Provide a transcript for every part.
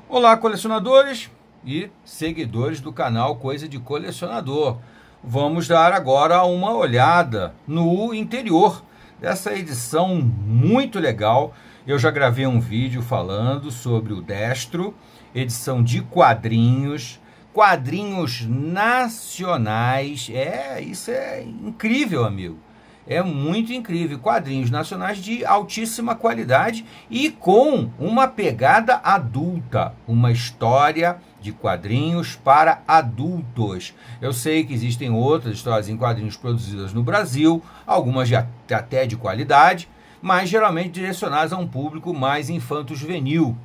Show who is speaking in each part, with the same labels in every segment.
Speaker 1: Olá, colecionadores e seguidores do canal Coisa de Colecionador. Vamos dar agora uma olhada no interior dessa edição muito legal. Eu já gravei um vídeo falando sobre o Destro, edição de quadrinhos nacionais. Isso é incrível, amigo. É muito incrível, quadrinhos nacionais de altíssima qualidade e com uma pegada adulta, uma história de quadrinhos para adultos. Eu sei que existem outras histórias em quadrinhos produzidas no Brasil, algumas até de qualidade, mas geralmente direcionadas a um público mais infanto-juvenil.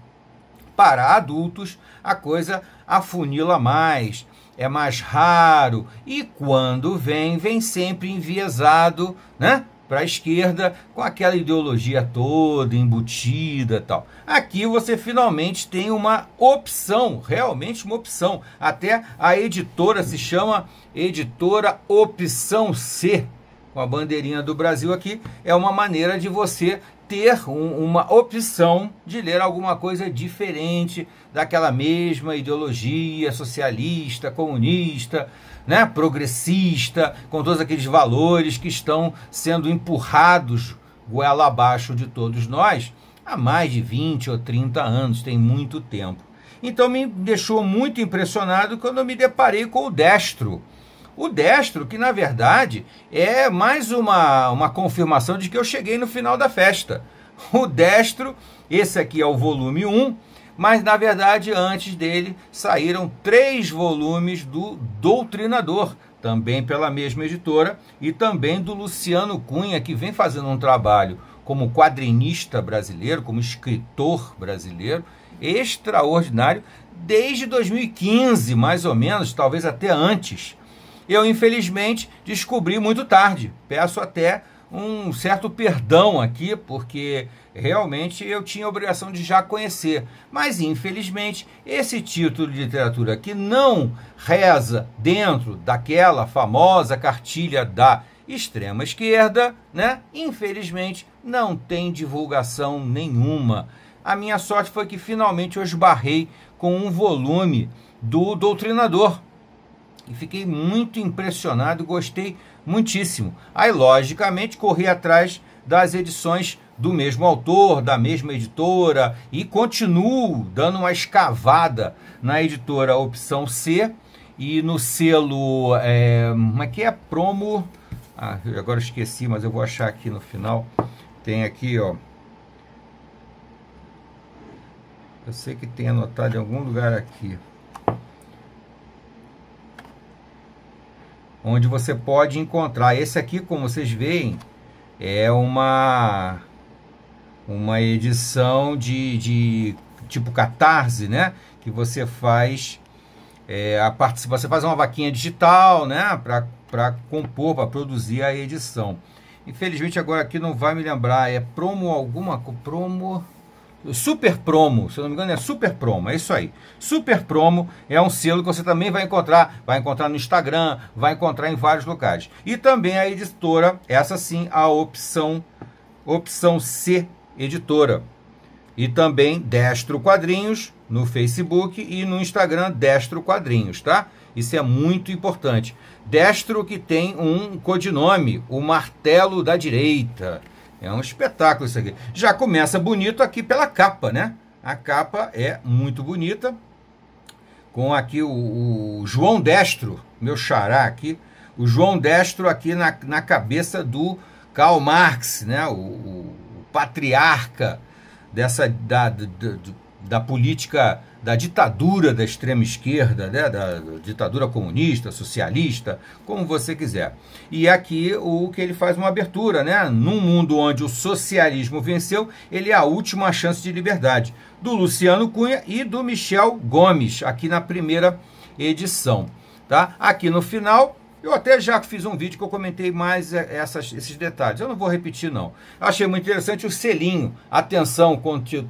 Speaker 1: Para adultos, a coisa afunila mais, é mais raro e quando vem sempre enviesado, né, para a esquerda, com aquela ideologia toda embutida e tal. Aqui você finalmente tem uma opção, realmente uma opção. Até a editora se chama Editora Opção C, com a bandeirinha do Brasil aqui. É uma maneira de você ter uma opção de ler alguma coisa diferente daquela mesma ideologia socialista, comunista, né, progressista, com todos aqueles valores que estão sendo empurrados goela abaixo de todos nós há mais de 20 ou 30 anos, tem muito tempo. Então me deixou muito impressionado quando eu me deparei com o Destro. O Destro, que na verdade é mais uma confirmação de que eu cheguei no final da festa. O Destro, esse aqui é o volume 1, mas na verdade antes dele saíram 3 volumes do Doutrinador, também pela mesma editora, e também do Luciano Cunha, que vem fazendo um trabalho como quadrinista brasileiro, como escritor brasileiro, extraordinário, desde 2015, mais ou menos, talvez até antes. Eu, infelizmente, descobri muito tarde. Peço até um certo perdão aqui, porque realmente eu tinha a obrigação de já conhecer. Mas, infelizmente, esse título de literatura que não reza dentro daquela famosa cartilha da extrema esquerda, né? Infelizmente, não tem divulgação nenhuma. A minha sorte foi que finalmente eu esbarrei com um volume do Doutrinador. E fiquei muito impressionado, gostei muitíssimo. Aí, logicamente, corri atrás das edições do mesmo autor, da mesma editora, e continuo dando uma escavada na editora Opção C e no selo, como é que é? Promo... Ah, agora esqueci, mas eu vou achar aqui no final. Tem aqui, ó. Eu sei que tem anotado em algum lugar aqui. Onde você pode encontrar. Esse aqui, como vocês veem, é uma edição de tipo Catarse, né? Que você faz você faz uma vaquinha digital, né? Para compor, para produzir a edição. Infelizmente agora aqui não vai me lembrar. É promo. Super Promo, se eu não me engano é Super Promo, é isso aí. Super Promo é um selo que você também vai encontrar no Instagram, vai encontrar em vários locais. E também a editora, essa sim, a Opção C Editora. E também Destro Quadrinhos no Facebook e no Instagram Destro Quadrinhos, tá? Isso é muito importante. Destro que tem um codinome, o Martelo da Direita. É um espetáculo isso aqui. Já começa bonito aqui pela capa, né? A capa é muito bonita. Com aqui o João Destro, meu xará aqui. O João Destro aqui na cabeça do Karl Marx, né? O patriarca da política, da ditadura da extrema esquerda, né? Da ditadura comunista, socialista, como você quiser. E aqui o que ele faz uma abertura, né? Num mundo onde o socialismo venceu, ele é a última chance de liberdade, do Luciano Cunha e do Michel Gomes, aqui na primeira edição, tá? Aqui no final, eu até já fiz um vídeo que eu comentei mais esses detalhes, eu não vou repetir não. Eu achei muito interessante o selinho, atenção,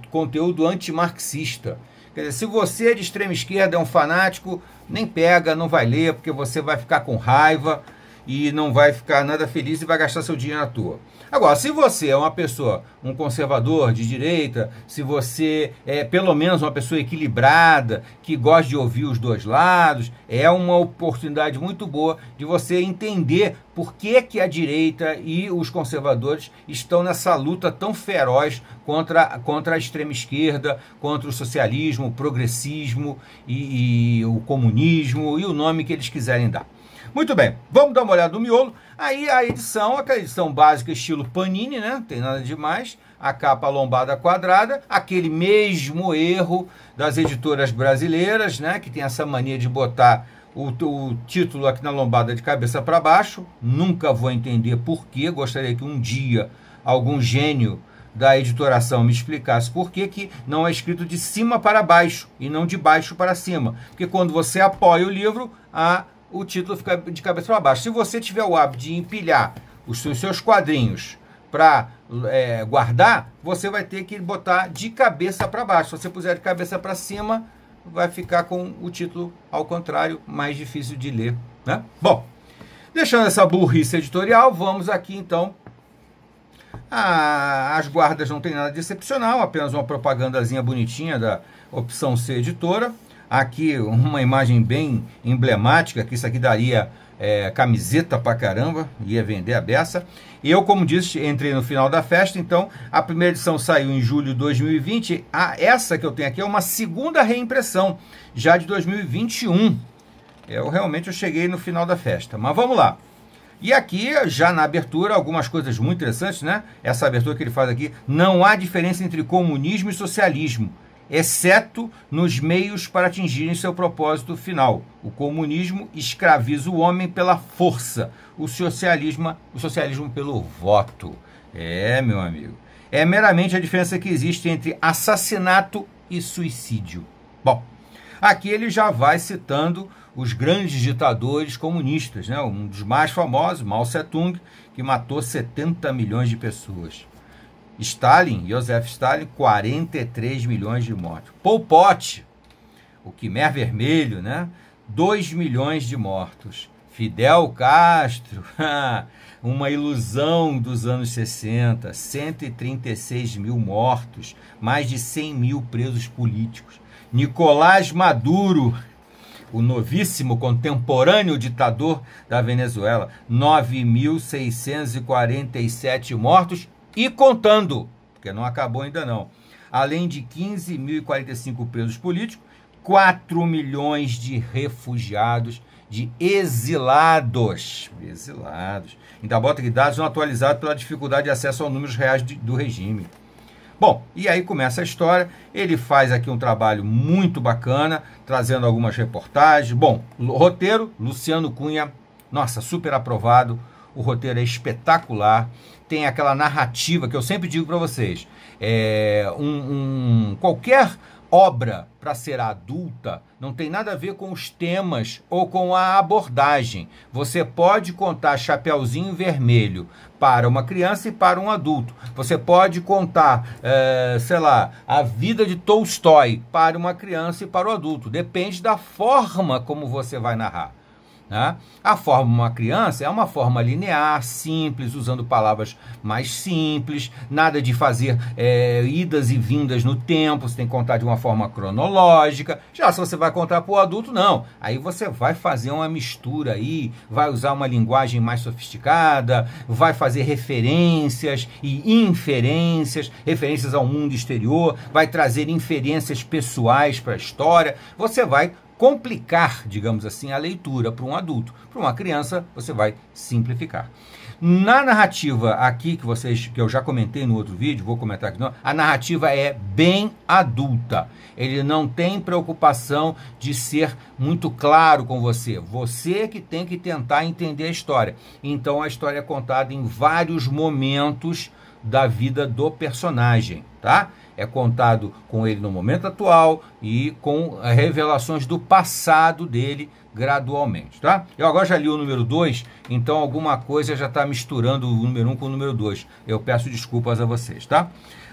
Speaker 1: conteúdo antimarxista. Quer dizer, se você é de extrema esquerda, é um fanático, nem pega, não vai ler, porque você vai ficar com raiva. e não vai ficar nada feliz e vai gastar seu dinheiro à toa. Agora, se você é uma pessoa, um conservador de direita, se você é pelo menos uma pessoa equilibrada, que gosta de ouvir os dois lados, é uma oportunidade muito boa de você entender por que a direita e os conservadores estão nessa luta tão feroz contra a extrema esquerda, contra o socialismo, o progressismo e o comunismo e o nome que eles quiserem dar. Muito bem, vamos dar uma olhada no miolo. Aí a edição, aquela edição básica estilo Panini, né? Não tem nada demais. A capa lombada quadrada, aquele mesmo erro das editoras brasileiras, né? Que tem essa mania de botar o título aqui na lombada de cabeça para baixo. Nunca vou entender por quê. Gostaria que um dia algum gênio da editoração me explicasse por que não é escrito de cima para baixo e não de baixo para cima. Porque quando você apoia o livro, o título fica de cabeça para baixo. Se você tiver o hábito de empilhar os seus quadrinhos para guardar, você vai ter que botar de cabeça para baixo. Se você puser de cabeça para cima, vai ficar com o título ao contrário, mais difícil de ler, né? Bom, deixando essa burrice editorial, vamos aqui então. As guardas não tem nada de excepcional, apenas uma propagandazinha bonitinha da opção C editora. Aqui uma imagem bem emblemática, que isso aqui daria camiseta pra caramba, ia vender a beça. E eu, como disse, entrei no final da festa, então a primeira edição saiu em julho de 2020. Essa que eu tenho aqui é uma segunda reimpressão, já de 2021. Realmente eu cheguei no final da festa, mas vamos lá. E aqui, já na abertura, algumas coisas muito interessantes, né? Essa abertura que ele faz aqui, não há diferença entre comunismo e socialismo, exceto nos meios para atingirem seu propósito final. O comunismo escraviza o homem pela força, o socialismo pelo voto. Meu amigo. É meramente a diferença que existe entre assassinato e suicídio. Bom, aqui ele já vai citando os grandes ditadores comunistas, né? Um dos mais famosos, Mao Tse-tung, que matou 70 milhões de pessoas. Stalin, Joseph Stalin, 43 milhões de mortos. Pol Pot, o Khmer Vermelho, né? 2 milhões de mortos. Fidel Castro, uma ilusão dos anos 60, 136 mil mortos, mais de 100 mil presos políticos. Nicolás Maduro, o novíssimo contemporâneo ditador da Venezuela, 9.647 mortos e contando, porque não acabou ainda não. Além de 15.045 presos políticos, 4 milhões de refugiados, de exilados. Ainda bota que dados não atualizados pela dificuldade de acesso aos números reais do regime. Bom, e aí começa a história. Ele faz aqui um trabalho muito bacana, trazendo algumas reportagens. Bom, roteiro, Luciano Cunha, nossa, super aprovado. O roteiro é espetacular. Tem aquela narrativa que eu sempre digo para vocês. Qualquer obra para ser adulta não tem nada a ver com os temas ou com a abordagem. Você pode contar Chapeuzinho Vermelho para uma criança e para um adulto. Você pode contar, sei lá, a vida de Tolstói para uma criança e para o adulto. Depende da forma como você vai narrar. Né? A forma de uma criança é uma forma linear, simples, usando palavras mais simples, nada de fazer idas e vindas no tempo, você tem que contar de uma forma cronológica. Já se você vai contar para o adulto, não. Aí você vai fazer uma mistura aí, vai usar uma linguagem mais sofisticada, vai fazer referências e inferências, referências ao mundo exterior, vai trazer inferências pessoais para a história, você vai complicar, digamos assim, a leitura para um adulto. Para uma criança, você vai simplificar. Na narrativa aqui, que eu já comentei no outro vídeo, vou comentar aqui não, a narrativa é bem adulta. Ele não tem preocupação de ser muito claro com você. Você que tem que tentar entender a história. Então, a história é contada em vários momentos da vida do personagem, tá? É contado com ele no momento atual e com revelações do passado dele gradualmente, tá? Eu agora já li o número 2, então alguma coisa já está misturando o número 1 com o número 2. Eu peço desculpas a vocês, tá?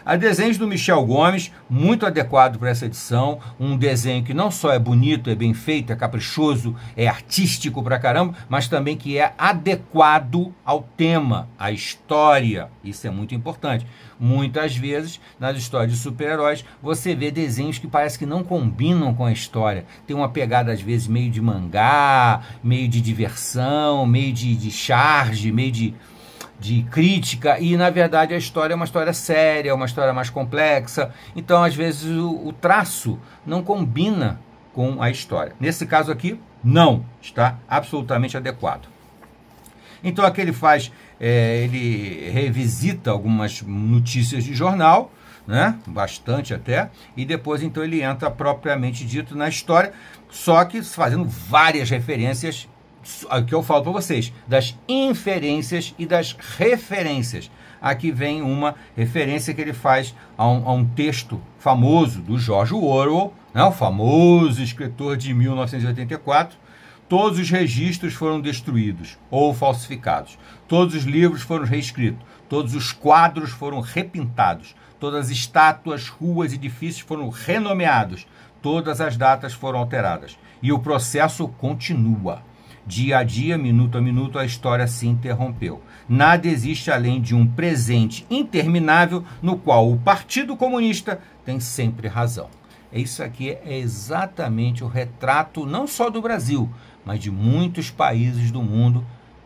Speaker 1: A desenhos do Michel Gomes, muito adequado para essa edição, um desenho que não só é bonito, é bem feito, é caprichoso, é artístico pra caramba, mas também que é adequado ao tema, à história. Isso é muito importante. Muitas vezes, nas histórias de super-heróis, você vê desenhos que parece que não combinam com a história. Tem uma pegada, às vezes, meio de mangá, meio de diversão, meio de charge, meio de crítica, e na verdade a história é uma história séria, uma história mais complexa, então às vezes o traço não combina com a história. Nesse caso aqui, não, está absolutamente adequado. Então aqui ele faz, ele revisita algumas notícias de jornal, né, bastante até, e depois então ele entra propriamente dito na história, só que fazendo várias referências, que eu falo para vocês, das inferências e das referências. Aqui vem uma referência que ele faz a um texto famoso do George Orwell, né, o famoso escritor de 1984. Todos os registros foram destruídos ou falsificados. Todos os livros foram reescritos. Todos os quadros foram repintados. Todas as estátuas, ruas e edifícios foram renomeados. Todas as datas foram alteradas. E o processo continua. Dia a dia, minuto a minuto, a história se interrompeu. Nada existe além de um presente interminável no qual o Partido Comunista tem sempre razão. Isso aqui é exatamente o retrato não só do Brasil, mas de muitos países do mundo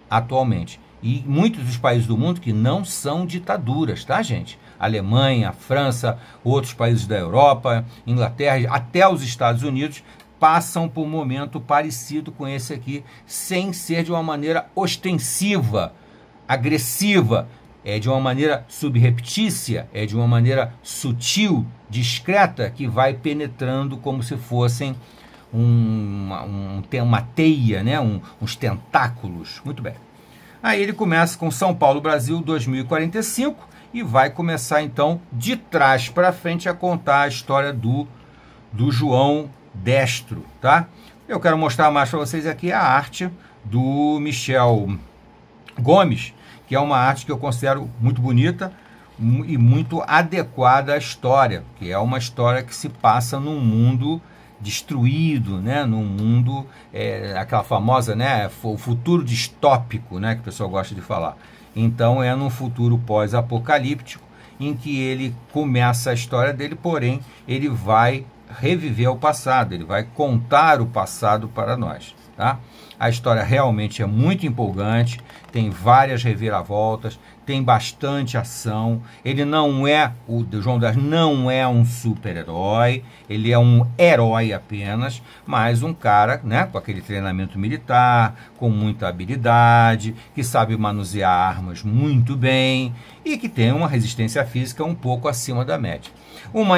Speaker 1: atualmente. E muitos dos países do mundo que não são ditaduras, tá, gente? Alemanha, França, outros países da Europa, Inglaterra, até os Estados Unidos, passam por um momento parecido com esse aqui, sem ser de uma maneira ostensiva, agressiva, é de uma maneira subreptícia, é de uma maneira sutil, discreta, que vai penetrando como se fossem uma teia, né? Uns tentáculos. Muito bem. Aí ele começa com São Paulo, Brasil, 2045, e vai começar então de trás para frente a contar a história do João Destro, tá? Eu quero mostrar mais para vocês aqui a arte do Michel Gomes, que é uma arte que eu considero muito bonita e muito adequada à história, que é uma história que se passa num mundo destruído, né? Num mundo, aquela famosa, né? O futuro distópico, né? Que o pessoal gosta de falar. Então é num futuro pós-apocalíptico em que ele começa a história dele, porém ele vai reviver o passado, ele vai contar o passado para nós, tá? A história realmente é muito empolgante, tem várias reviravoltas, tem bastante ação. Ele não é, o João Destro não é um super-herói, ele é um herói apenas, mas um cara, né, com aquele treinamento militar, com muita habilidade, que sabe manusear armas muito bem e que tem uma resistência física um pouco acima da média. Uma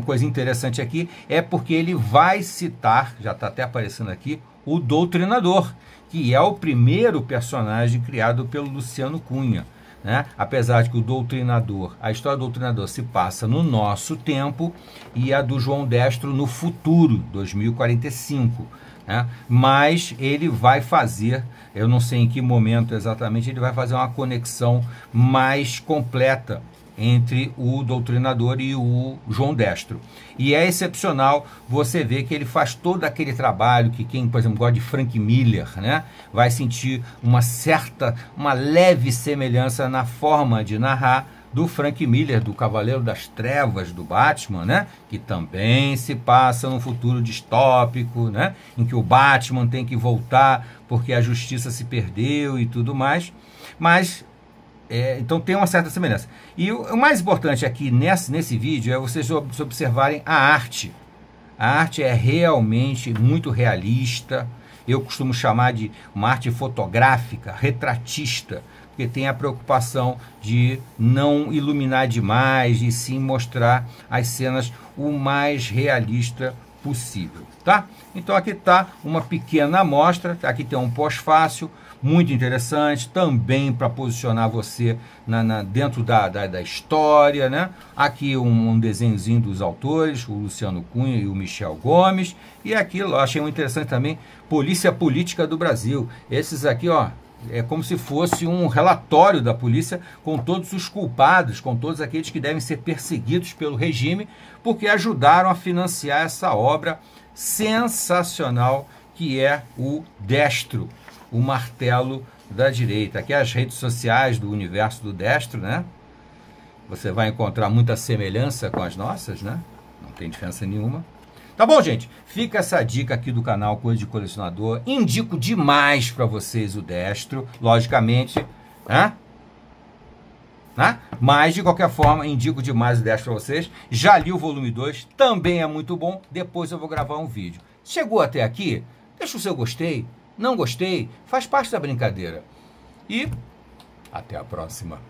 Speaker 1: coisa interessante aqui é porque ele vai citar, já está até aparecendo aqui, o Doutrinador, que é o primeiro personagem criado pelo Luciano Cunha, né? Apesar de que o Doutrinador, a história do Doutrinador se passa no nosso tempo e a do João Destro no futuro, 2045, né? Mas ele vai fazer, eu não sei em que momento exatamente, ele vai fazer uma conexão mais completa entre o Doutrinador e o João Destro. E é excepcional você ver que ele faz todo aquele trabalho que quem, por exemplo, gosta de Frank Miller, né, vai sentir uma leve semelhança na forma de narrar do Frank Miller, do Cavaleiro das Trevas, do Batman, né, que também se passa num futuro distópico, né, em que o Batman tem que voltar porque a justiça se perdeu e tudo mais, mas então tem uma certa semelhança. E o mais importante aqui nesse vídeo é vocês observarem a arte. A arte é realmente muito realista. Eu costumo chamar de uma arte fotográfica, retratista, porque tem a preocupação de não iluminar demais e sim mostrar as cenas o mais realista possível, tá? Então aqui está uma pequena amostra, aqui tem um pós-fácil, muito interessante, também para posicionar você dentro da história, né? Aqui um desenhozinho dos autores, o Luciano Cunha e o Michel Gomes, e aqui eu achei muito interessante também, Polícia Política do Brasil. Esses aqui, ó, É como se fosse um relatório da polícia com todos os culpados, com todos aqueles que devem ser perseguidos pelo regime, porque ajudaram a financiar essa obra sensacional que é o Destro, o martelo da direita. Aqui as redes sociais do universo do Destro, né? Você vai encontrar muita semelhança com as nossas, né? Não tem diferença nenhuma. Tá bom, gente? Fica essa dica aqui do canal Coisa de Colecionador. Indico demais para vocês o Destro, logicamente, né? Mas, de qualquer forma, indico demais o Destro para vocês. Já li o volume 2, também é muito bom. Depois eu vou gravar um vídeo. Chegou até aqui? Deixa o seu gostei. Não gostei? Faz parte da brincadeira. E até a próxima.